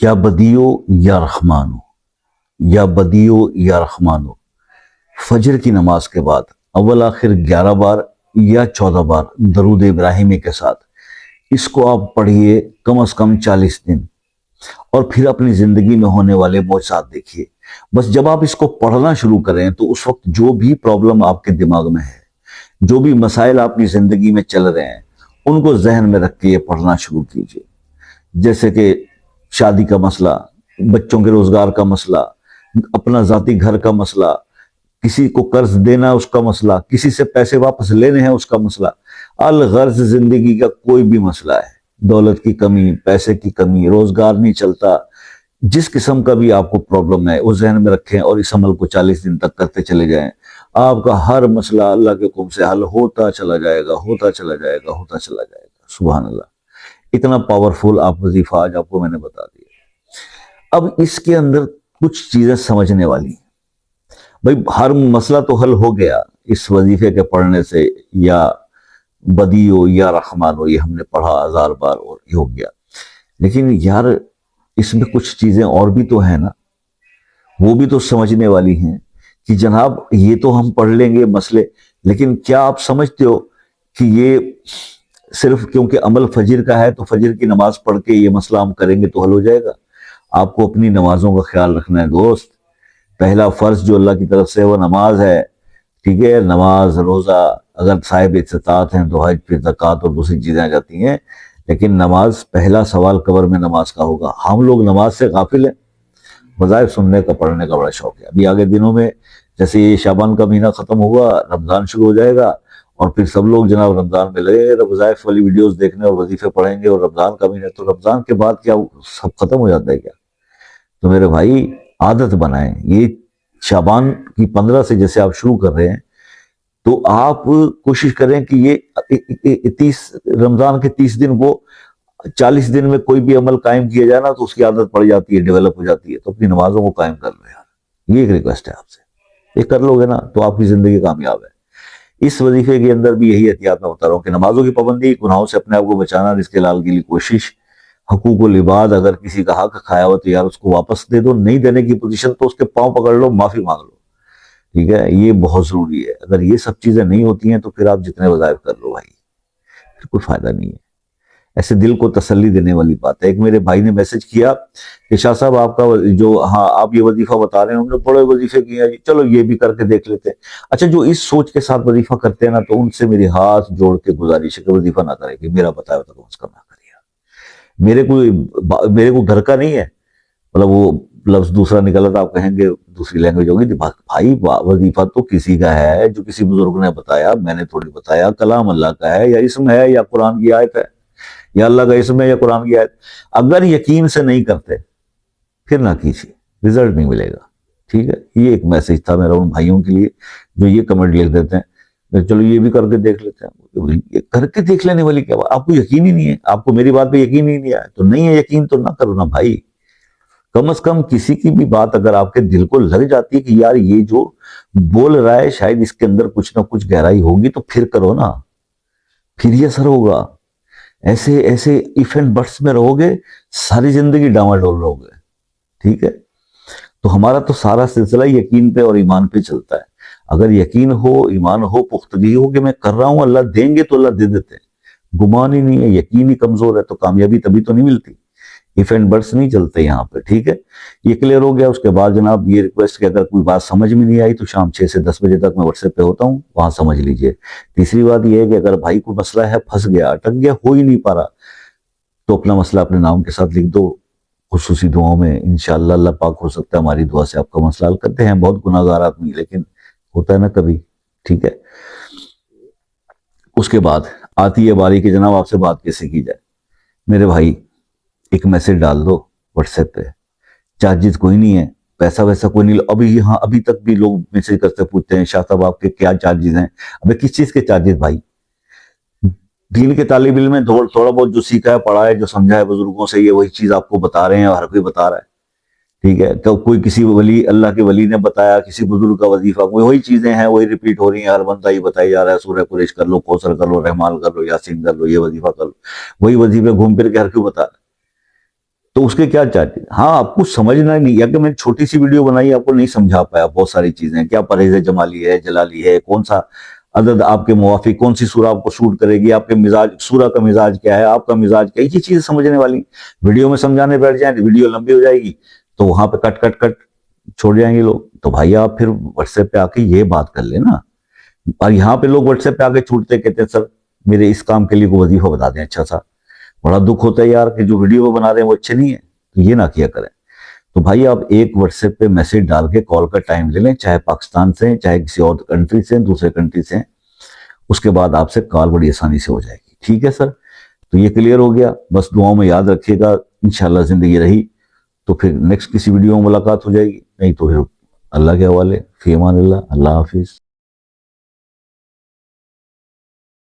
یا بدیو یا رحمانو، یا بدیو یا رحمانو، فجر کی نماز کے بعد اول آخر 11 بار یا 14 بار درود ابراہیمی کے ساتھ اس کو آپ پڑھیے کم از کم 40 دن، اور پھر اپنی زندگی میں ہونے والے معجزات دیکھیے۔ بس جب آپ اس کو پڑھنا شروع کریں تو اس وقت جو بھی پرابلم آپ کے دماغ میں ہے، جو بھی مسائل آپ کی زندگی میں چل رہے ہیں، ان کو ذہن میں رکھ کے یہ پڑھنا شروع کیجیے۔ جیسے کہ شادی کا مسئلہ، بچوں کے روزگار کا مسئلہ، اپنا ذاتی گھر کا مسئلہ، کسی کو قرض دینا اس کا مسئلہ، کسی سے پیسے واپس لینے ہیں اس کا مسئلہ، الغرض زندگی کا کوئی بھی مسئلہ ہے، دولت کی کمی، پیسے کی کمی، روزگار نہیں چلتا، جس قسم کا بھی آپ کو پرابلم ہے وہ ذہن میں رکھیں اور اس عمل کو 40 دن تک کرتے چلے جائیں۔ آپ کا ہر مسئلہ اللہ کے حکم سے حل ہوتا چلا جائے گا، ہوتا چلا جائے گا، ہوتا چلا جائے گا۔ سبحان اللہ، اتنا پاورفل آپ وظیفہ آج آپ کو میں نے بتا دیا۔ اب اس کے اندر کچھ چیزیں سمجھنے والی ہیں۔ بھائی ہر مسئلہ تو حل ہو گیا اس وظیفے کے پڑھنے سے، یا بدیو یا رحمان ہو، یہ ہم نے پڑھا 1000 بار اور یہ ہو گیا، لیکن یار اس میں کچھ چیزیں اور بھی تو ہیں نا، وہ بھی تو سمجھنے والی ہیں کہ جناب یہ تو ہم پڑھ لیں گے مسئلے، لیکن کیا آپ سمجھتے ہو کہ یہ صرف کیونکہ عمل فجر کا ہے تو فجر کی نماز پڑھ کے یہ مسئلہ ہم کریں گے تو حل ہو جائے گا؟ آپ کو اپنی نمازوں کا خیال رکھنا ہے دوست۔ پہلا فرض جو اللہ کی طرف سے وہ نماز ہے، ٹھیک ہے؟ نماز، روزہ، اگر صاحب استطاعت ہیں تو حج، پھر زکوٰۃ اور دوسری چیزیں آ جاتی ہیں، لیکن نماز، پہلا سوال قبر میں نماز کا ہوگا۔ ہم لوگ نماز سے غافل ہیں، وظائف سننے کا، پڑھنے کا بڑا شوق ہے۔ ابھی آگے دنوں میں جیسے یہ شعبان کا مہینہ ختم ہوگا، رمضان شروع ہو جائے گا، اور پھر سب لوگ جناب رمضان میں لگے گے وظائف والی ویڈیوز دیکھنے اور وظیفے پڑھیں گے، اور رمضان کا مہینہ، تو رمضان کے بعد کیا سب ختم ہو جاتا ہے کیا؟ تو میرے بھائی عادت بنائیں، یہ شعبان کی 15 سے جیسے آپ شروع کر رہے ہیں تو آپ کوشش کریں کہ یہ رمضان کے 30 دن کو 40 دن میں کوئی بھی عمل قائم کیا جائے نا تو اس کی عادت پڑ جاتی ہے، ڈیولپ ہو جاتی ہے۔ تو اپنی نمازوں کو قائم کر لو یار، یہ ایک ریکویسٹ ہے آپ سے، یہ کر لو گے نا تو آپ کی زندگی کامیاب ہے۔ اس وظیفے کے اندر بھی یہی احتیاط میں بتا رہا ہوں کہ نمازوں کی پابندی، گناہوں سے اپنے آپ کو بچانا، رزق کے لال کے لیے کوشش، حقوق العباد، اگر کسی کا حق کھایا ہو تو یار اس کو واپس دے دو، نہیں دینے کی پوزیشن تو اس کے پاؤں پکڑ لو، معافی مانگ لو، ٹھیک ہے؟ یہ بہت ضروری ہے۔ اگر یہ سب چیزیں نہیں ہوتی ہیں تو پھر آپ جتنے وظائف کر لو بھائی، پھر کوئی فائدہ نہیں ہے۔ ایسے دل کو تسلی دینے والی بات ہے۔ ایک میرے بھائی نے میسج کیا کہ شاہ صاحب آپ کا جو آپ یہ وظیفہ بتا رہے ہیں، ہم نے بڑے وظیفے کیے ہیں جی، چلو یہ بھی کر کے دیکھ لیتے ہیں۔ اچھا، جو اس سوچ کے ساتھ وظیفہ کرتے ہیں نا، تو ان سے میری ہاتھ جوڑ کے گزارش ہے کہ وظیفہ نہ کرے، کہ میرا بتایا ہوتا کم از کم نہ کریے۔ میرے کو گھر کا نہیں ہے، مطلب وہ لفظ دوسرا نکلا تھا، آپ کہیں گے دوسری لینگویج ہوگی، بھائی وظیفہ تو کسی کا ہے جو کسی بزرگ نے بتایا، میں نے تھوڑی بتایا۔ کلام اللہ کا ہے، یا اسم ہے، یا قرآن کی آیت ہے، یا اللہ کا اسم ہے، یا قرآن کی آیت۔ اگر یقین سے نہیں کرتے پھر نہ کیجیے، رزلٹ نہیں ملے گا، ٹھیک ہے؟ یہ ایک میسج تھا میرا ان بھائیوں کے لیے جو یہ کمنٹ لکھ دیتے ہیں چلو یہ بھی کر کے دیکھ لیتے ہیں۔ یہ کر کے دیکھ لینے والی کیا بات؟ آپ کو یقین ہی نہیں ہے، آپ کو میری بات پہ یقین ہی نہیں آیا تو نہیں ہے یقین تو نہ کرو نا بھائی۔ کم از کم کسی کی بھی بات اگر آپ کے دل کو لگ جاتی ہے کہ یار یہ جو بول رہا ہے شاید اس کے اندر کچھ نہ کچھ گہرائی ہوگی، تو پھر کرو نا، پھر یہ اثر ہوگا۔ ایسے ایف اینڈ بٹس میں رہو گے، ساری زندگی ڈاواڈول رہو گے، ٹھیک ہے؟ تو ہمارا تو سارا سلسلہ یقین پہ اور ایمان پہ چلتا ہے۔ اگر یقین ہو، ایمان ہو، پختگی ہو کہ میں کر رہا ہوں، اللہ دیں گے تو اللہ دے دیتے ہیں، گمان ہی نہیں ہے، یقین ہی کمزور ہے تو کامیابی تبھی تو نہیں ملتی۔ ایف اینڈ بٹس نہیں چلتے یہاں پہ، ٹھیک ہے؟ یہ کلیئر ہو گیا۔ اس کے بعد جناب یہ ریکویسٹ کہ اگر کوئی بات سمجھ میں نہیں آئی تو شام 6 سے 10 بجے تک میں واٹس ایپ پہ ہوتا ہوں، وہاں سمجھ لیجئے۔ تیسری بات یہ ہے کہ اگر بھائی کوئی مسئلہ ہے، پھنس گیا، اٹک گیا، ہو ہی نہیں پا رہا، تو اپنا مسئلہ اپنے نام کے ساتھ لکھ دو، خصوصی دعاؤں میں انشاءاللہ اللہ پاک ہو سکتا ہے ہماری دعا سے آپ کا مسئلہ حل کرتے ہیں۔ بہت گناہ گار آدمی لیکن ہوتا ہے نا کبھی، ٹھیک ہے؟ اس کے بعد آتی ہے باری کہ جناب آپ سے بات کیسے کی جائے۔ میرے بھائی ایک میسج ڈال دو واٹس ایپ پہ، چارجز کوئی نہیں ہے، پیسہ ویسا کوئی نہیں۔ ابھی تک بھی لوگ میسج کرتے پوچھتے ہیں شاہ صاحب آپ کے کیا چارجز ہیں؟ ابھی کس چیز کے چارجز بھائی؟ دین کے طالب علم میں تھوڑا بہت جو سیکھا ہے، پڑھا ہے، جو سمجھا ہے بزرگوں سے، یہ وہی چیز آپ کو بتا رہے ہیں اور ہر کوئی بتا رہا ہے، ٹھیک ہے؟ تو کوئی کسی ولی، اللہ کے ولی نے بتایا، کسی بزرگ کا وظیفہ، وہی چیزیں ہیں، وہی ریپیٹ ہو رہی ہیں، ہر بندہ یہ بتائی جا رہا ہے، سورہ قریش کر لو، کوثر کر لو، رحمان کر لو، یاسین کر لو، یہ وظیفہ کر لو، وہی وظیفے گھوم پھر کے ہر کوئی بتا رہا ہے۔ تو اس کے کیا چارج؟ ہاں آپ کو سمجھنا نہیں، یا کہ میں نے چھوٹی سی ویڈیو بنائی آپ کو نہیں سمجھا پایا بہت ساری چیزیں، کیا پرہیز جمالی ہے، جلالی ہے، کون سا عدد آپ کے موافق، کون سی سورہ آپ کو سوٹ کرے گی، آپ کے مزاج، سورہ کا مزاج کیا ہے، آپ کا مزاج کیا ہے، یہ چیزیں سمجھنے والی. ویڈیو میں سمجھانے بیٹھ جائیں تو ویڈیو لمبی ہو جائے گی، تو وہاں پہ کٹ کٹ کٹ چھوڑ جائیں گے لوگ. تو بھائی آپ پھر واٹس ایپ پہ آ کے یہ بات کر لیں نا. اور یہاں پہ لوگ واٹس ایپ پہ آ کے چھوٹتے کہتے ہیں سر میرے اس کام کے لیے کوئی وظیفہ بتا دیں اچھا سا. بڑا دکھ ہوتا ہے یار کہ جو ویڈیو بنا رہے ہیں وہ اچھے نہیں ہیں، تو یہ نہ کیا کریں. تو بھائی آپ ایک واٹس ایپ پہ میسج ڈال کے کال کا ٹائم لے لیں، چاہے پاکستان سے، چاہے کسی اور کنٹری سے، دوسرے کنٹری سے، اس کے بعد آپ سے کال بڑی آسانی سے ہو جائے گی. ٹھیک ہے سر، تو یہ کلیئر ہو گیا. بس دعاؤں میں یاد رکھیے گا، انشاءاللہ زندگی رہی تو پھر نیکسٹ کسی ویڈیو میں ملاقات ہو جائے گی، نہیں تو پھر اللہ کے حوالے. فی امان اللہ، اللہ حافظ.